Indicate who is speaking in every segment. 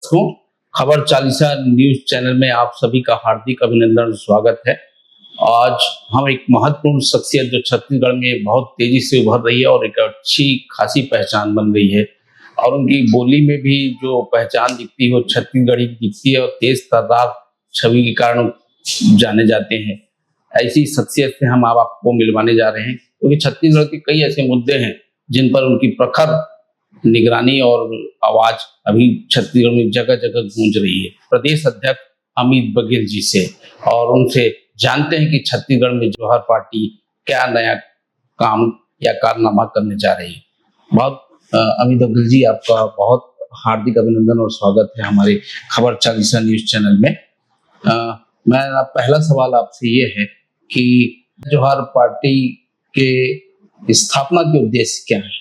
Speaker 1: दर्शकों, खबर Chalisa news channel में आप सभी का हार्दिक अभिनंदन और स्वागत है। आज हम एक महत्वपूर्ण शख्सियत जो छत्तीसगढ़ में बहुत तेजी से उभर रही है और एक अच्छी खासी पहचान बन गई है और उनकी बोली में भी जो पहचान दिखती है वो छत्तीसगढ़ी दिखती है और तेज तर्रार छवि के कारण जाने जाते हैं। ऐसी शख्सियत से हम आपको मिलवाने जा रहे हैं क्योंकि छत्तीसगढ़ के कई ऐसे मुद्दे हैं जिन पर उनकी प्रखर निगरानी और आवाज अभी छत्तीसगढ़ में जगह जगह गूंज रही है। प्रदेश अध्यक्ष अमित बघेल जी से और उनसे जानते हैं कि छत्तीसगढ़ में जौहर पार्टी क्या नया काम या कारनामा करने जा रही है। अमित बघेल जी, आपका बहुत हार्दिक अभिनंदन और स्वागत है हमारे खबर चालीसा न्यूज चैनल में। मेरा पहला सवाल आपसे ये है कि जौहर पार्टी के स्थापना के उद्देश्य क्या है?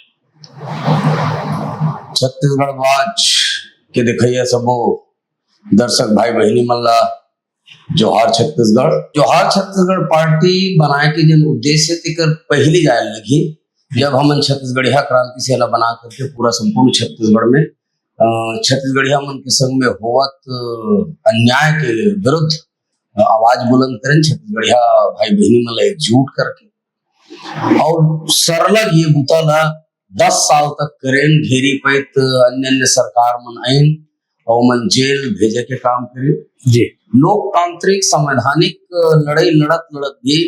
Speaker 2: छत्तीसगढ़ वाच के दिखैया सबो दर्शक भाई बहनी मन ला जौहर छत्तीसगढ़ पार्टी बनाए के जन उद्देश्य तेकर पहली जाए लगी जब हमन छत्तीसगढ़िया क्रांति सेना बना करके पूरा संपूर्ण छत्तीसगढ़ में छत्तीसगढ़िया मन के संग में होवत अन्याय के विरुद्ध आवाज बुलंद करें, छत्तीसगढ़िया भाई बहनी मन ला एकजुट करके और सरलग ये बुता ला 10 साल तक करें घेरी पैत अन्य सरकार मन आइन और मन जेल भेजे के काम करे जी। लोकतांत्रिक संवैधानिक लड़ाई लड़त भी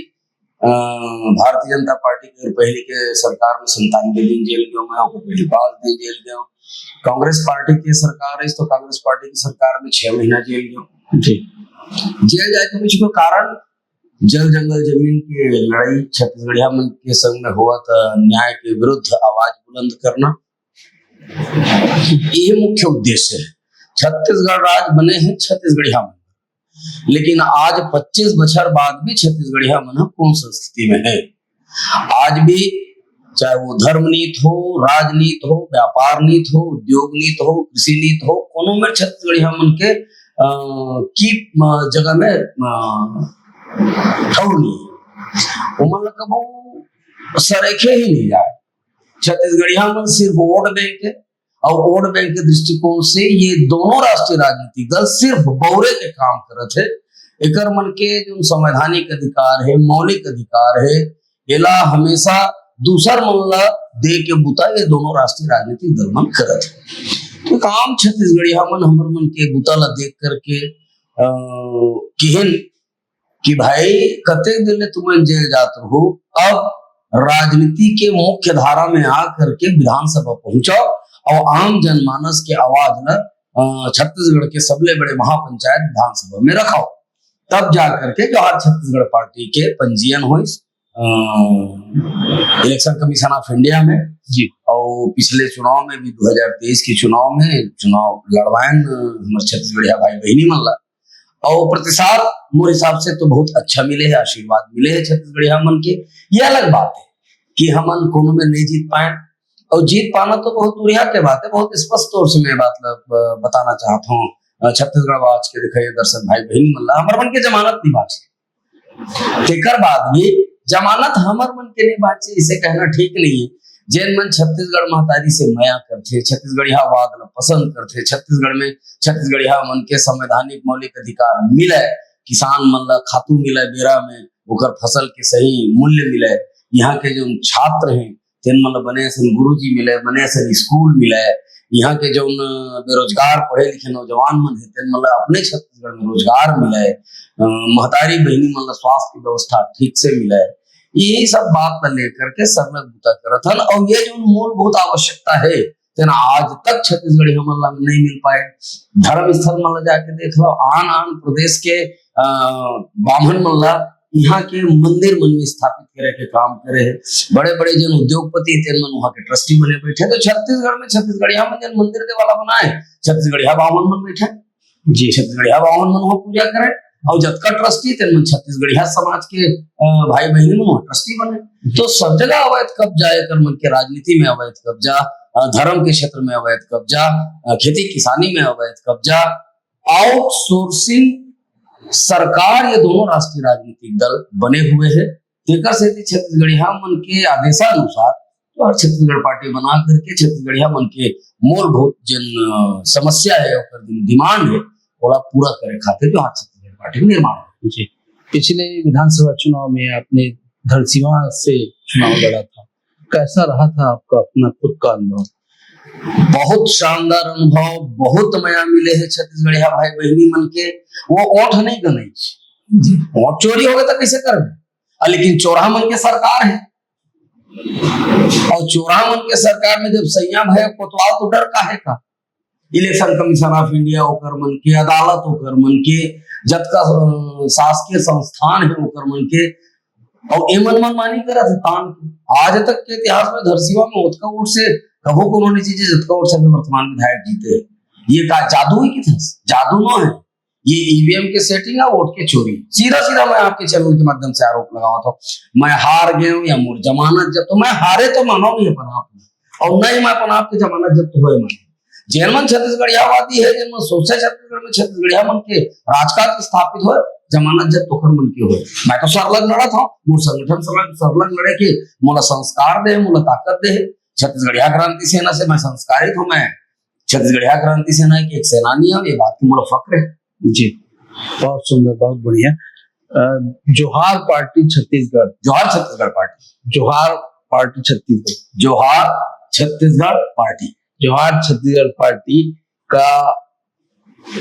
Speaker 2: भारतीय जनता पार्टी के पहले के सरकार में 97 दिन जेल गयो मैं, पहले 5 दिन जेल गयो। कांग्रेस पार्टी की सरकार है तो कांग्रेस पार्टी की सरकार में 6 महीना जेल गयो जी। जेल जाए के पीछे कारण जल जंगल जमीन की लड़ाई, छत्तीसगढ़िया मन के संग में हुआ था न्याय के विरुद्ध आवाज बुलंद करना, ये मुख्य उद्देश्य है। छत्तीसगढ़ राज्य बने हैं छत्तीसगढ़िया मन, लेकिन आज 25 बछर बाद भी छत्तीसगढ़िया मन कौन संस्कृति में है। आज भी चाहे वो धर्म नीति हो, राजनीति हो, व्यापार नीति हो, उद्योग नीति हो, कृषि नीति हो, कोनो में छत्तीसगढ़िया मन के की जगह में सरेखे ही नहीं जाए। छत्तीसगढ़िया में सिर्फ वोट बैंक है और वोट बैंक के दृष्टिकोण से ये दोनों राष्ट्रीय राजनीतिक दल सिर्फ बौरे के काम करते हैं। एकर मन के जो संवैधानिक अधिकार है, मौलिक अधिकार है, एला हमेशा दूसर मन ला दे के बुता ये दोनों राष्ट्रीय राजनीतिक दल मन करत है। तो काम छत्तीसगढ़िया मन हमर मन के बुता ला देख करके किहन कि भाई कते दिन तुम जेल जाते हो, अब राजनीति के मुख्य धारा में आ करके विधानसभा पहुंचाओ और आम जनमानस के आवाज न छत्तीसगढ़ के सबले बड़े महापंचायत विधानसभा में रखाओ, तब जा करके जौहर छत्तीसगढ़ पार्टी के पंजीयन हो इलेक्शन कमीशन ऑफ इंडिया में जी। और पिछले चुनाव में भी 2023 के चुनाव लड़वायन हमारे छत्तीसगढ़िया भाई बहनी मन ला और प्रतिशत मोर हिसाब से तो बहुत अच्छा मिले है, आशीर्वाद मिले है छत्तीसगढ़िया मन के। ये अलग बात है कि हमन कोनो में नहीं जीत पाए और जीत पाना तो बहुत दुरिया के बात है। बहुत स्पष्ट तौर से मैं बात बताना चाहता हूँ छत्तीसगढ़ वाच के दिखाइए दर्शक भाई बहनी मन ला हमर मन के जमानत नहीं बाचे, तेकर बाद भी जमानत हमर मन के नहीं बाचे इसे कहना ठीक नहीं है। जैन मन छत्तीसगढ़ महतारी से माया करते, छत्तीसगढ़िया वाद ला पसंद करते, छत्तीसगढ़ में छत्तीसगढ़िया मन के संवैधानिक मौलिक अधिकार मिले, किसान मन ला खातू मिले, बेरा में ओकर फसल के सही मूल्य मिले, यहाँ के जो छात्र हैं तेन मन ला बने सन गुरुजी मिले, बने सन स्कूल मिले, यहाँ के जो बेरोजगार पढ़े लिखे नौजवान मन है तेन मन ला अपने छत्तीसगढ़ में रोजगार मिले, महतारी बहनी मन ला स्वास्थ्य की व्यवस्था ठीक से मिले, यही सब बात लेकर के सरलग बुता करत हन। और ये जो मूलभूत आवश्यकता है तेना आज तक छत्तीसगढ़ी हमन ला नहीं मिल पाए। धर्म स्थल मन ला जाके देख लो, आन प्रदेश के ब्राह्मण मन ला यहाँ के मंदिर मन में स्थापित करे के काम करे है। बड़े बड़े जन उद्योगपति तेन मन वहाँ के ट्रस्टी बने बैठे, तो छत्तीसगढ़ में छत्तीसगढ़िया मन जन मंदिर दे वाला बनाए छत्तीसगढ़िया ब्राह्मण मन बैठे जी, छत्तीसगढ़िया ब्राह्मण मन वहाँ पूजा करे और जतका ट्रस्टी तेन मन छत्तीसगढ़िया समाज के भाई बहनी मन ट्रस्टी बने। तो सब जगह अवैध कब्जा है, कर मन के राजनीति में अवैध कब्जा, धर्म के क्षेत्र में अवैध कब्जा, खेती किसानी में अवैध कब्जा, आउटसोर्सिंग सरकार, ये दोनों राष्ट्रीय राजनीतिक दल बने हुए हैं। तेकर से छत्तीसगढ़िया मन के आदेशानुसार और छत्तीसगढ़ पार्टी बना करके छत्तीसगढ़िया मन के मूलभूत जन समस्या है और डिमांड है ओला पूरा करे खातिर जो छत्तीसगढ़ पार्टी निर्माण है।
Speaker 1: जी, पिछले विधानसभा चुनाव में आपने धरसींवा से चुनाव लड़ा था, कैसा रहा था आपका अपना खुद का अनुभव?
Speaker 2: बहुत शानदार अनुभव, बहुत मजा मिले है छत्तीसगढ़िया भाई बहनी मन के। वो ओठ नहीं गने वोट चोरी हो गया तो कैसे कर लेकिन चोरा मन के सरकार है और चोरा मन के सरकार में जब संयम है कोतवाल तो डर काहे का। इलेक्शन कमीशन ऑफ इंडिया ओकर मन के, अदालत ओकर मन के, जतका शासकीय संस्थान है ओकर मन के और एमन मनमानी करा तान आज तक के इतिहास में धरसींवा में ओतका वोट से कबो को उन्होंने चीजें जतका वोट से वर्तमान विधायक जीते। ये का जादू ही कितना जादू न है, ये ईवीएम के सेटिंग है, वोट के चोरी। सीधा सीधा मैं आपके चैनल के माध्यम से आरोप लगावा था मैं हार गया हूं या मोर जमानत जब तो मैं हारे तो मानो नहीं अपन आप और नहीं मैं अपन आपकी जमानत जब तो हुए मानो जैन छत्तीसगढ़ियावादी है जिनमें सोचे छत्तीसगढ़ में छत्तीसगढ़िया मन के राजकाज स्थापित हो जमानत जब तोखर मन के हो। मैं तो सरलग लड़ा था मोर संगठन सरलग लड़े के मोला संस्कार दे मोला ताकत दे। छत्तीसगढ़िया क्रांति सेना से मैं संस्कारित हूँ, मैं छत्तीसगढ़िया क्रांति सेना की एक सेनानी हूँ, ये बात की मोला फक्र है।
Speaker 1: जी, बहुत सुंदर, बहुत बढ़िया। जोहार पार्टी छत्तीसगढ़,
Speaker 2: जोहार छत्तीसगढ़ पार्टी,
Speaker 1: जोहार पार्टी छत्तीसगढ़,
Speaker 2: जोहार छत्तीसगढ़ पार्टी,
Speaker 1: जोहार छत्तीसगढ़ पार्टी का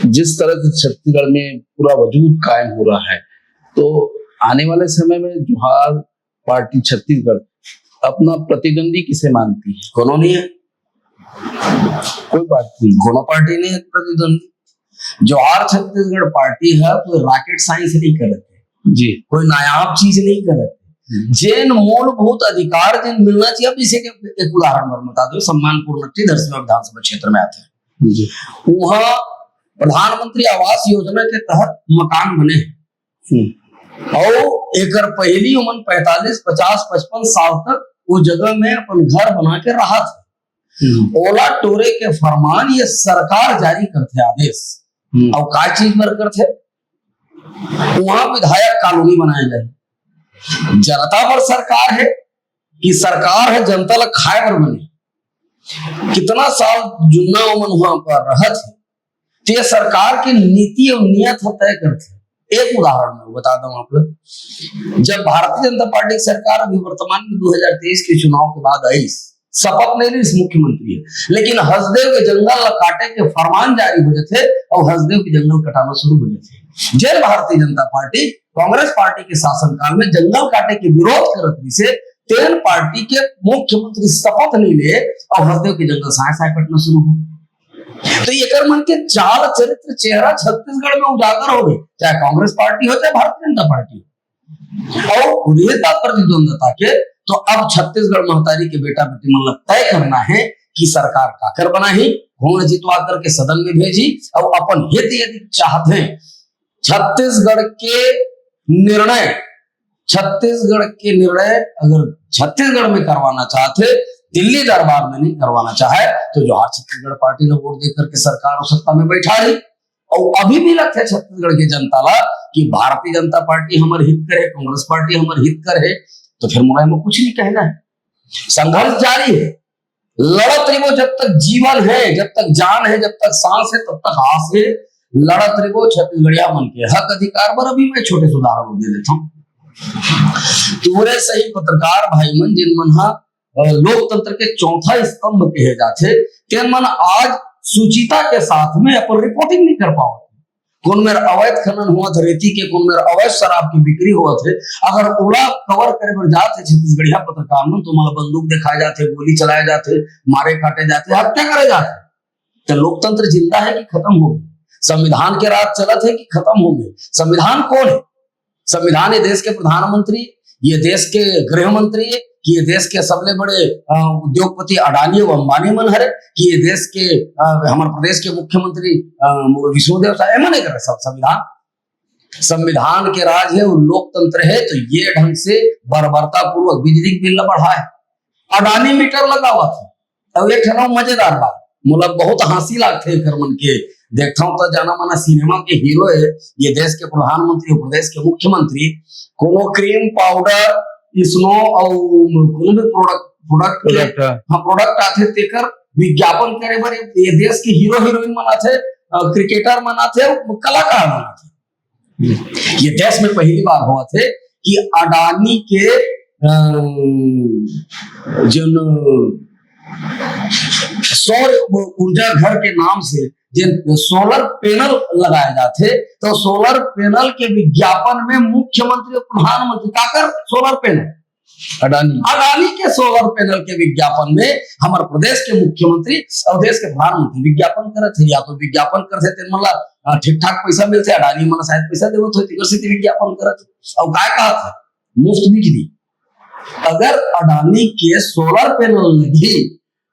Speaker 1: जिस तरह से छत्तीसगढ़ में पूरा वजूद कायम हो रहा है तो आने वाले समय में जोहार पार्टी छत्तीसगढ़ अपना प्रतिद्वंदी किसे मानती है?
Speaker 2: कोनो नहीं है,
Speaker 1: कोई पार्टी नहीं,
Speaker 2: कोनो पार्टी नहीं है प्रतिद्वंदी। जोहार छत्तीसगढ़ पार्टी है कोई रॉकेट साइंस नहीं करते
Speaker 1: जी,
Speaker 2: कोई नायाब चीज नहीं करते। जिन मूलभूत अधिकार जिन मिलना चाहिए, अब इसे एक उदाहरण और बता दो, सम्मानपुर नट्टी धरसींवा विधानसभा क्षेत्र में आते हैं
Speaker 1: जी,
Speaker 2: वहां प्रधानमंत्री आवास योजना के तहत मकान बने हैं और एक पहली उम्र 45, 50, 55 साल तक वो जगह में अपन घर बना के रहा था। ओला टोरे के फरमान ये सरकार जारी करते आदेश और का चीज पर करते वहां विधायक कॉलोनी बनाए गए। जनता पर सरकार है कि सरकार है जनता ला खाए पर बने। कितना साल जुन्ना उमन वहां पर रहत है ते सरकार की नीति और नियत तय करते। एक उदाहरण मैं बता दूं आप लोग, जब भारतीय जनता पार्टी की सरकार अभी वर्तमान में 2023 के चुनाव के बाद आई, शपथ नहीं ली मुख्यमंत्री है, लेकिन हसदेव के जंगल काटे के फरमान जारी हो जाते और हसदेव के जंगल कटाना शुरू हो जाते। जब भारतीय जनता पार्टी कांग्रेस पार्टी के शासनकाल में जंगल काटे के विरोध करत से तेन पार्टी के मुख्यमंत्री शपथ नहीं ले और हसदेव के जंगल साय कटना शुरू हो। तो ये मन के चाल चरित्र चेहरा छत्तीसगढ़ में उजागर हो गए, चाहे कांग्रेस पार्टी हो चाहे भारतीय जनता पार्टी हो। और रहता प्रतिद्वंदता के तो अब छत्तीसगढ़ महतारी के बेटा बेटी मन तय करना है कि सरकार काकर बनाही, घोड़ जितवा करके सदन में भेजी और अपन हित यदि चाहते हैं छत्तीसगढ़ के निर्णय अगर छत्तीसगढ़ में करवाना चाहते, दिल्ली दरबार में नहीं करवाना चाहे तो जोहार छत्तीसगढ़ पार्टी ने वोट देकर के सरकार और सत्ता में बैठा दी। और अभी भी लगता है छत्तीसगढ़ की जनता ला कि भारतीय जनता पार्टी हमारे हित करे, कांग्रेस पार्टी हमारे हित करे, तो फिर मुझे में कुछ नहीं कहना है। संघर्ष जारी है, लड़त रहो जब तक जीवन है, जब तक जान है, जब तक सांस है, तब तक आस है। लड़त रहो छत्तीसगढ़िया मन के हक अधिकार पर। अभी मैं छोटे उदाहरण दे देता हूँ। पूरे सही पत्रकार भाई मन जिन मन लोकतंत्र के चौथा स्तंभ कहे जाते तेन मन आज सुचिता के साथ में अपन रिपोर्टिंग नहीं कर पाओ। कौन मेरा अवैध खनन हुआ था रेती के, कौन मेरा अवैध शराब की बिक्री हुआ थे, अगर ओला कवर करे पर जाते छत्तीसगढ़िया पत्रकार में तो मतलब बंदूक दिखाए जाते, गोली चलाए जाते, मारे काटे जाते, हत्या करे जाते। तो लोकतंत्र जिंदा है कि खत्म हो गया? संविधान के राज चलत है कि खत्म हो गए? संविधान कौन है? संविधान ये देश के प्रधानमंत्री, ये देश के गृह मंत्री है कि ये देश के सबले बड़े उद्योगपति अडानी और अंबानी मन हरे कि ये देश के हमारे प्रदेश के मुख्यमंत्री विष्णुदेव साहब नहीं कर रहे। संविधान के राज है और लोकतंत्र है। तो ये ढंग से बर्बरता पूर्वक बिजली बिल बढ़ाए, अडानी मीटर लगा हुआ था। अब एक मजेदार बात मतलब बहुत हंसी लागते मन के देखता हूं तो जाना माना सिनेमा के हीरो है ये देश के प्रधानमंत्री और प्रदेश के मुख्यमंत्री, कोनो क्रीम पाउडर स्नो और कोनो भी प्रोडक्ट के
Speaker 1: प्रोडक्ट
Speaker 2: हाँ प्रोडक्ट आथे तेकर विज्ञापन करे बर ये देश के हीरो हीरोइन मन आथे, क्रिकेटर मन आथे, कलाकार मन आथे। ये देश में पहली बार हुआ थे कि अडानी के जो सौर ऊर्जा घर के नाम से जो सोलर पैनल लगाए जाते, तो सोलर पैनल के विज्ञापन में मुख्यमंत्री और प्रधानमंत्री का कर सोलर पैनल अडानी के सोलर पैनल के विज्ञापन में हमारे प्रदेश के मुख्यमंत्री और देश के प्रधानमंत्री विज्ञापन करते थे। या तो विज्ञापन करते थे मतलब ठीक ठाक पैसा मिलते, अडानी मन शायद पैसा देवत होती विज्ञापन करते और क्या कहा था मुफ्त बिजली। अगर अडानी के सोलर पैनल लगी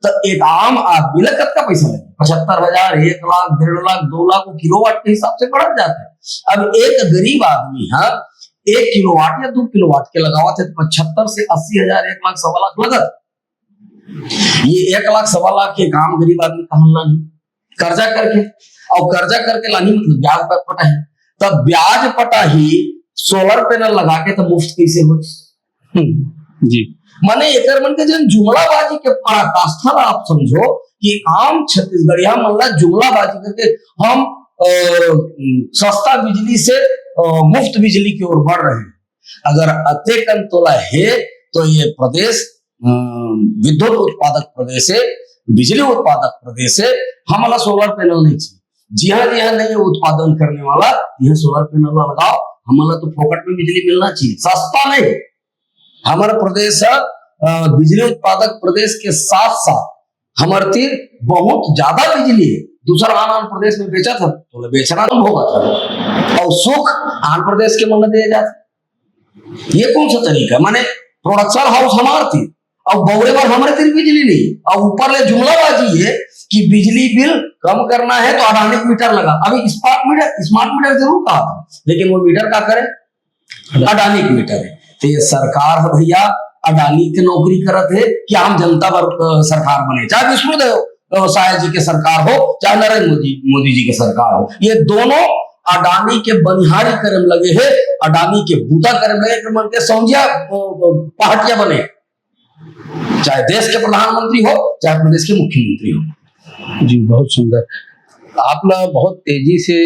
Speaker 2: तो एक आम आदमी ला कतका पैसा लगे, 75,000, 1 लाख, 1.5 लाख, 2 लाख किलोवाट के हिसाब से बढ़ जाता है। अब एक गरीब आदमी है 1 किलोवाट या 2 किलोवाट के लगावा थे 75 से 80,000, 1 लाख, 1.25 लाख लगत। ये 1 लाख, 1.25 लाख के काम गरीब आदमी कहाँ लानी, कर्जा करके, और कर्जा करके लानी मतलब ब्याज पटा है। तब ब्याज पटा ही सोलर पैनल लगा के तो मुफ्त कैसे हो
Speaker 1: जी।
Speaker 2: माने एकर मन के जन जुमलाबाजी के पराकाष्ठा आप समझो कि आम छत्तीसगढ़िया मन ला जुमलाबाजी करके हम सस्ता बिजली से मुफ्त बिजली की ओर बढ़ रहे हैं। अगर अत्यकन तोला है तो ये प्रदेश विद्युत उत्पादक प्रदेश है, बिजली उत्पादक प्रदेश है, हमारा सोलर पैनल नहीं चाहिए। जी हाँ नहीं उत्पादन करने वाला यह सोलर पैनल लगाओ, हमारा तो फोकट में बिजली मिलना चाहिए, सस्ता नहीं। हमारा प्रदेश बिजली उत्पादक प्रदेश के साथ साथ हमारे तीर बहुत ज्यादा बिजली है, दूसरा आंध्र प्रदेश में बेचा था तो बेचना तो होगा था, और सुख आंध्र प्रदेश के मन दिया जाता। ये कौन सा तरीका, माने प्रोडक्शन हाउस हमारे थी और बौरे बार हमारे तीर बिजली नहीं, और ऊपर ले जुमलाबाजी है कि बिजली बिल कम करना है तो अडानी मीटर लगा। अभी स्मार्ट मीटर जरूर कहा था, लेकिन वो मीटर क्या करे, अडानी मीटर है। तो ये सरकार है भैया अडानी की नौकरी करत है कि आम जनता पर सरकार बने, चाहे विष्णुदेव साय जी के सरकार हो चाहे नरेंद्र मोदी जी के सरकार हो, ये दोनों अडानी के बनिहारी करे में लगे है, अडानी के बूता करे में लगे मन के समझिया पहाटिया बने, चाहे देश के प्रधानमंत्री हो चाहे प्रदेश के मुख्यमंत्री हो।
Speaker 1: जी बहुत सुंदर, आप लोग बहुत तेजी से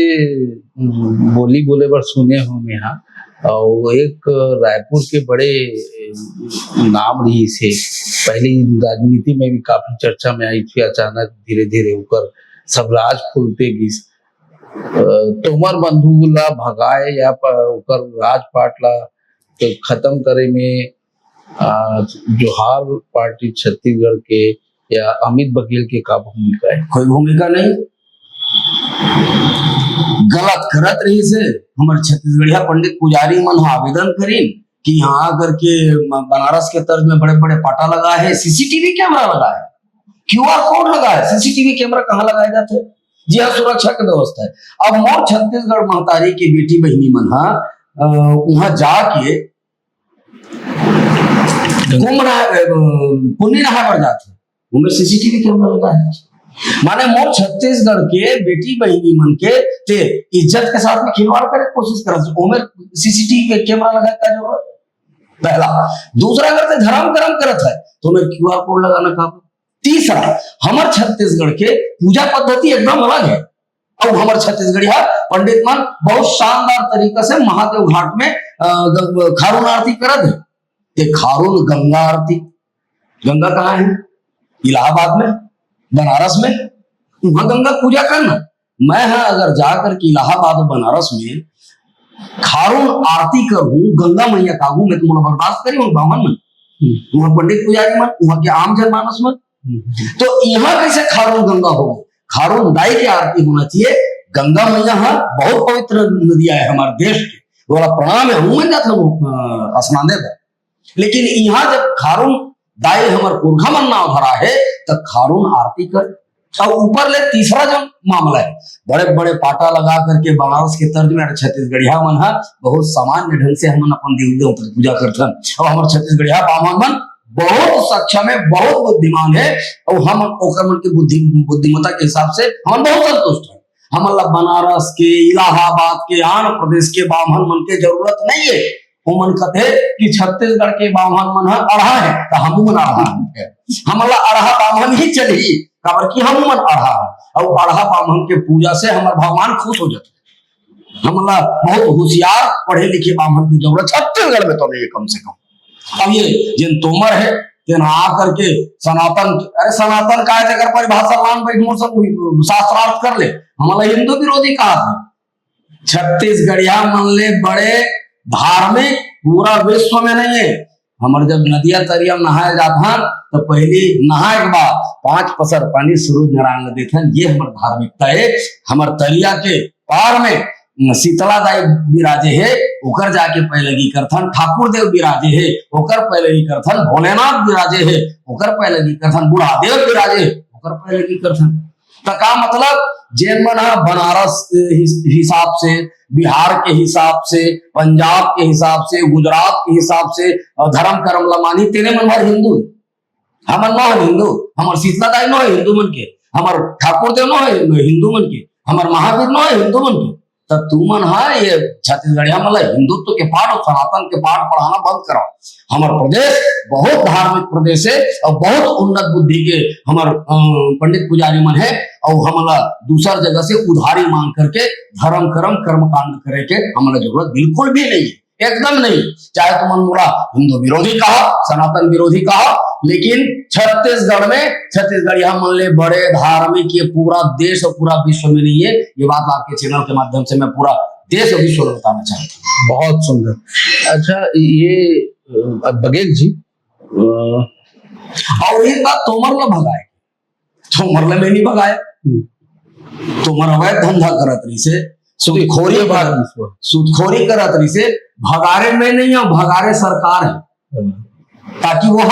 Speaker 1: बोली बोले बार सुने होंगे यहाँ, और एक रायपुर के बड़े नाम रही से पहली राजनीति में भी काफी चर्चा में आई थी, अचानक धीरे धीरे ऊपर सब राज खुलते गिस, तोमर बंधु ला भगाए या ऊपर राजपाट ला तो खत्म करे में जोहार पार्टी छत्तीसगढ़ के या अमित बघेल के का भूमिका है?
Speaker 2: कोई भूमिका नहीं, गलत करत रही से हमारे छत्तीसगढ़िया पंडित पुजारी मन आवेदन करीन कि यहाँ करके बनारस के तर्ज में बड़े बड़े पाटा लगा है, सीसीटीवी कैमरा लगा है, QR कोड लगा है, सीसीटीवी कैमरा कहाँ लगाए जाते हैं? जी हाँ, सुरक्षा की व्यवस्था है। अब मोर छत्तीसगढ़ महतारी की बेटी बहनी मन वहां जाके पुण्य नहा पर जाते, उनमें सीसीटीवी कैमरा लगा है। माने मोर छत्तीसगढ़ के बेटी बहनी मन के ते इज्जत के साथ में खिलवाड़ करे कोशिश करत, उमें सीसीटीवी कैमरा लगा का जरूरत पहला। दूसरा अगर ते धर्म कर्म करत है तो मैं QR कोड लगाना का। तीसरा हमारे छत्तीसगढ़ के पूजा पद्धति एकदम अलग है, और हमारे छत्तीसगढ़िया पंडित मन बहुत शानदार तरीका से महादेव घाट में खारून आरती करत है। ते खारून गंगा आरती, गंगा कहाँ है? इलाहाबाद में, बनारस में, वहां गंगा पूजा करना। मैं अगर जाकर के इलाहाबाद और बनारस में खारून आरती करूं गंगा मैया कागू में, तो बर्दाश्त करी उन बावन मन, वहां पंडित पुजारी मन, वहां के आम जनमानस मन। तो यहाँ कैसे खारून गंगा होगी? खारून दाई की आरती होना चाहिए। गंगा मैया बहुत पवित्र नदियां है हमारे देश की, बोला प्रणाम है, हूं जाता स्नान दे। लेकिन यहाँ जब खारून दाई हमारे पुरखा मन नाव धरा है तो खारून आरती कर। और ऊपर ले तीसरा जो मामला है, बड़े बड़े पाटा लगा करके बनारस के तर्ज में छत्तीसगढ़िया मन बहुत सामान्य ढंग से हम अपन देव देव पूजा करते हैं, और हमारे छत्तीसगढ़िया बामन मन बहुत सक्षम है, बहुत बुद्धिमान है, और हम ओकर मन के बुद्धिमता के हिसाब से हम बहुत संतुष्ट है। हम बनारस के, इलाहाबाद के, आंध्र प्रदेश के बामन मन के जरूरत नहीं है। वो मन कहते कि छत्तीसगढ़ के बामन मन अढ़ा है तो हम मन अढ़ा है, हमला अढ़ा बामन ही चली काबर की हम मन अढ़ा है और अढ़ा बामन के पूजा से हमारे भगवान खुश हो जाते। हमला बहुत होशियार पढ़े लिखे ब्राह्मण की जरूरत छत्तीसगढ़ में तो नहीं है कम से कम। अब ये जिन तोमर है तेना आकर के सनातन, अरे सनातन का है अगर परिभाषा लान बैठ मोर सब शास्त्रार्थ कर ले, हमला हिंदू विरोधी कहा था। छत्तीसगढ़िया मन ले बड़े धार्मिक पूरा विश्व में नहीं है। हमारे जब नदिया तरिया नहाए जाता तो पहले नहाए के बाद 5 पसर पानी सूरज नारायण नदी था, ये हमारे धार्मिकता है। हमारे तरिया के पार में शीतला दाई विराजे है, ओकर जाके पैलगी करथन, ठाकुर देव विराजे है ओकर पैलगी करथन, भोलेनाथ विराजे है ओकर पैलगी करथन, बुढ़ादेव विराजे है ओकर पैलगी करथन। तो का मतलब जेन मन बनारस हिसाब से, बिहार के हिसाब से, पंजाब के हिसाब से, गुजरात के हिसाब से धर्म कर्म लमानी तेरे मन भर हिंदू है। हमर न है हिंदू, हमर शीतला दाई न है हिंदू मन के, हमर ठाकुर देव न है हिंदू मन के, हमर महावीर न है हिंदू मन के। तो तुमन है ये छत्तीसगढ़िया मतलब हिंदुत्व के पाठ और सनातन के पाठ पढ़ाना बंद करो। हमारे प्रदेश बहुत धार्मिक प्रदेश है और बहुत उन्नत बुद्धि के हमारे पंडित पुजारी मन है और हमला दूसर जगह से उधारी मांग करके धर्म कर्म कांड करे के हमारा जरूरत बिल्कुल भी नहीं है, एकदम नहीं। चाहे तुमन मोला हिंदू विरोधी कहा, सनातन विरोधी कहा, लेकिन छत्तीसगढ़ में छत्तीसगढ़िया मन ले बड़े धार्मिक ये पूरा देश और पूरा विश्व में नहीं है। ये बात आपके चैनल के माध्यम से मैं पूरा देश और विश्व में बताना चाहता हूँ।
Speaker 1: बहुत सुंदर। अच्छा ये बघेल जी
Speaker 2: और एक बात तोमर ला भगाए, तोमर ला में नहीं भगाया, तोमर अवैध धंधा करत रही से, सूदखोरी करत रही से, भगारे में नहीं है, भगारे सरकार है ताकि वो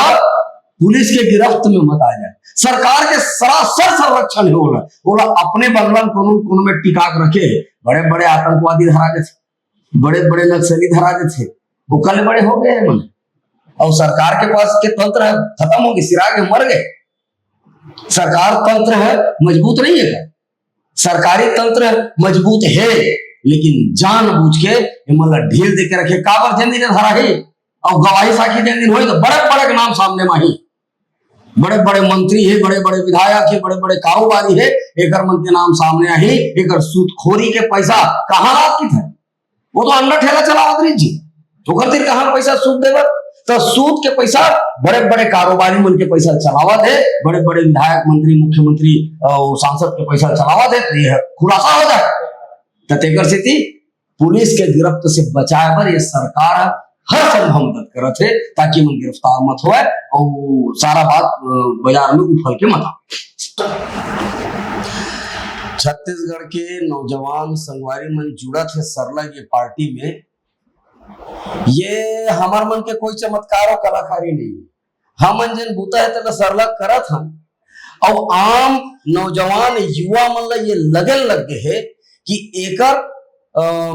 Speaker 2: पुलिस के गिरफ्त में मत आ जाए। सरकार के सरासर संरक्षण है बोला अपने बंगलन कोनो में टिका के रखे। बड़े बड़े आतंकवादी धरा गए थे, बड़े बड़े नक्सली धरा गए थे, वो कल बड़े हो गए मन और सरकार के पास के तंत्र खत्म हो गए, सिरा के मर गए। सरकार तंत्र है मजबूत नहीं है, सरकारी तंत्र मजबूत है लेकिन जानबूझ के मतलब ढील दे के रखे। काबर जन दिन धरा है और गवाही साखी जन दिन हो तो बड़े बड़े नाम सामने में ही, बड़े बड़े मंत्री है, बड़े बड़े विधायक है, बड़े बड़े कारोबारी है, एकर मन के नाम सामने आई। एकर सूदखोरी के पैसा कहाँ रात की था, वो तो अंडा ठेला चलावत रही जी, तो फिर कहाँ पैसा सूद देगा। तो सूद के पैसा बड़े बड़े कारोबारी मन के पैसा चलावत है, बड़े बड़े विधायक मंत्री मुख्यमंत्री और सांसद के पैसा चलावत है, तो ये खुलासा हो जाए। तो तेकर से पुलिस के गिरफ्त से बचाए पर ये सरकार हर संभव मदद करत है ताकि मन गिरफ्तार मत होए और सारा बात बाजार में उफल के मत आए। छत्तीसगढ़ के नौजवान संगवारी मन जुड़त है सरलग ये पार्टी में। ये हमार मन के कोई चमत्कार और कलाकारी नहीं, हमन जन बूता है तो सरलग करत हम और आम नौजवान युवा मन ला ये लगन लग गए है कि एकर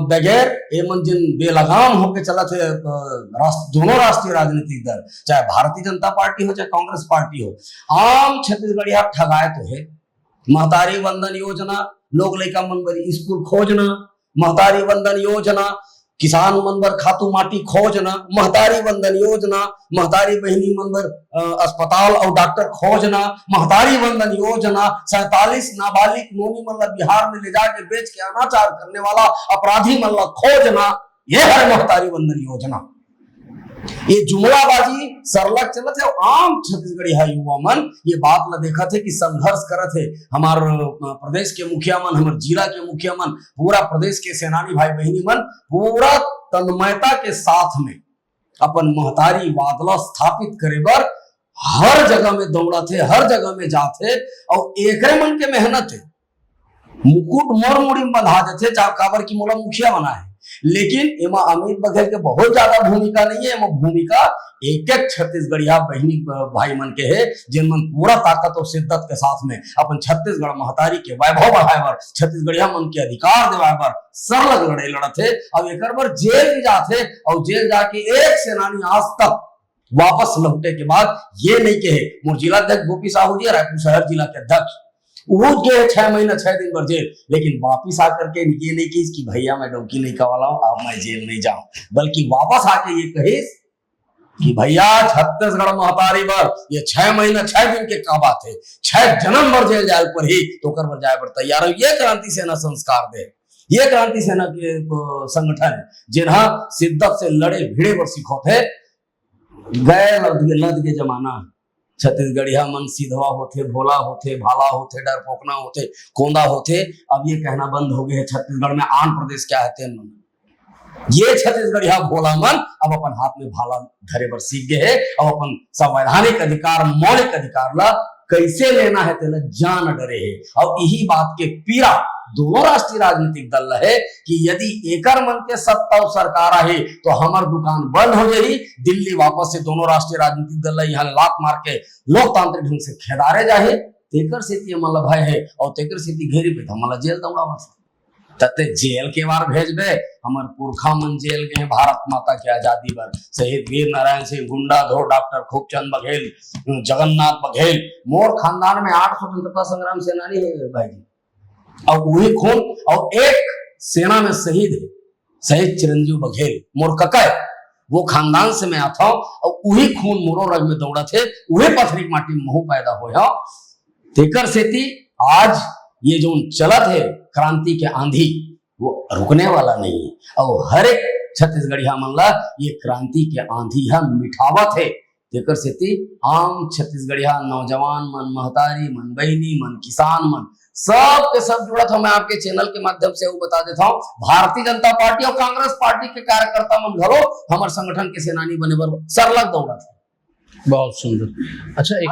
Speaker 2: बगैर एमन जिन बेलगाम होके चला थे दोनों राष्ट्रीय राजनीतिक दल, चाहे भारतीय जनता पार्टी हो चाहे कांग्रेस पार्टी हो, आम छत्तीसगढ़िया ठगाए तो है। महतारी वंदन योजना, लोग लइका मन बर स्कूल खोजना, महतारी वंदन योजना, किसान मन बर खातू माटी खोजना, महतारी वंदन योजना, महतारी बहनी मन बर अस्पताल और डॉक्टर खोजना, महतारी वंदन योजना, 47 नाबालिग नोनी मन ला बिहार में ले जाके बेच के अनाचार करने वाला अपराधी मन ला खोजना, ये है महतारी वंदन योजना। ये जुमलाबाजी सरलग चलत है। आम छत्तीसगढ़ी युवा मन ये बात ला देखा थे कि संघर्ष करत है हमार प्रदेश के मुखिया मन, हमारे जिला के मुखिया मन, पूरा प्रदेश के सेनानी भाई बहनी मन पूरा तन्मयता के साथ में अपन महतारी वादला स्थापित करे बर हर जगह में दौड़ा थे, हर जगह में जाते और एक मन के मेहनत है। मुकुट मोर मुड़ी में बंधा देते काबर की मोला मुखिया बना है, लेकिन एमा अमित बघेल के बहुत ज्यादा भूमिका नहीं है। एमा भूमिका एक एक छत्तीसगढ़िया बहनी भाई मन के है जिन मन पूरा ताकत और शिद्दत के साथ में अपन छत्तीसगढ़ महतारी के वैभव बढ़ाए बर, छत्तीसगढ़िया मन के अधिकार दिवाए बर सरलग लड़े लड़त है। अब एक बार जेल भी जाते और जेल जाके एक सेनानी आज तक वापस लौटे के बाद ये नहीं कहे। मोर जिला अध्यक्ष गोपी साहू जी रायपुर शहर जिला के अध्यक्ष वो गए 6 महीना 6 दिन भर जेल, लेकिन वापिस आकर के ये नहीं की कि भैया मैं डौकी नहीं कवाला हूं, अब मैं जेल नहीं जाऊं, बल्कि वापस आके ये कहे कि भैया छत्तीसगढ़ महतारी बर ये 6 महीना 6 दिन के का बात है, 6 जन्म भर जेल जाए पर ही तो कर भर जाए पर तैयार हो। ये क्रांति सेना संस्कार दे, ये क्रांति सेना के संगठन जिन्हा शिद्दत से लड़े भिड़े बर सिखो थे। गए लद के जमाना छत्तीसगढ़िया मन सीधवा होते, भोला होते, भाला होते, डरपोकना होते, कोंदा होते। अब ये कहना बंद हो गया है छत्तीसगढ़ में आंध्र प्रदेश क्या है तेन मन। ये छत्तीसगढ़िया भोला मन अब अपन हाथ में भाला धरे पर सीख गए है, अब अपन संवैधानिक अधिकार मौलिक अधिकार ला कैसे लेना है तेला जान डरे है। और यही बात के पीड़ा दोनों राष्ट्रीय राजनीतिक दल है कि यदि एकर मन के सत्ता और सरकार है तो हमार दुकान बंद हो जाही, दिल्ली वापस से दोनों राष्ट्रीय राजनीतिक दल यहाँ लात मार के लोकतांत्रिक ढंग से खेदारे जाहे, तेकर सेती मतलब भय है और तेकर सेती घेरी पे हमला जेल दौड़ावा तते जेल के बार भेजबे। हमार पुरखा मन जेल गए भारत माता के आजादी पर, शहीद वीर नारायण सिंह, गुंडा धो डॉक्टर खूबचंद बघेल, जगन्नाथ बघेल, मोर खानदान में 8 स्वतंत्रता संग्राम सेनानी है भाई जी, और वही खून और एक सेना में शहीद है शहीद चिरंजीव बघेल मोर कका, वो खानदान से मैं आता हूं और वही खून मोरो रग में दौड़ा थे, वही पथरी माटी में महू पैदा हो। तेकर सेती आज ये जो चलत है क्रांति के आंधी वो रुकने वाला नहीं है, और हर एक छत्तीसगढ़िया मन ला ये क्रांति के आंधी है मिठावत है। तेकर सेती आम छत्तीसगढ़िया नौजवान मन, महतारी मन, बहनी मन, किसान मन सब के सब जुड़त हो। मैं आपके चैनल के माध्यम से वो बता देता हूँ, भारतीय जनता पार्टी और कांग्रेस पार्टी के कार्यकर्ता मन घरो हमारे संगठन के सेनानी बने बर सरलग दौड़ा था।
Speaker 1: बहुत सुंदर। अच्छा, एक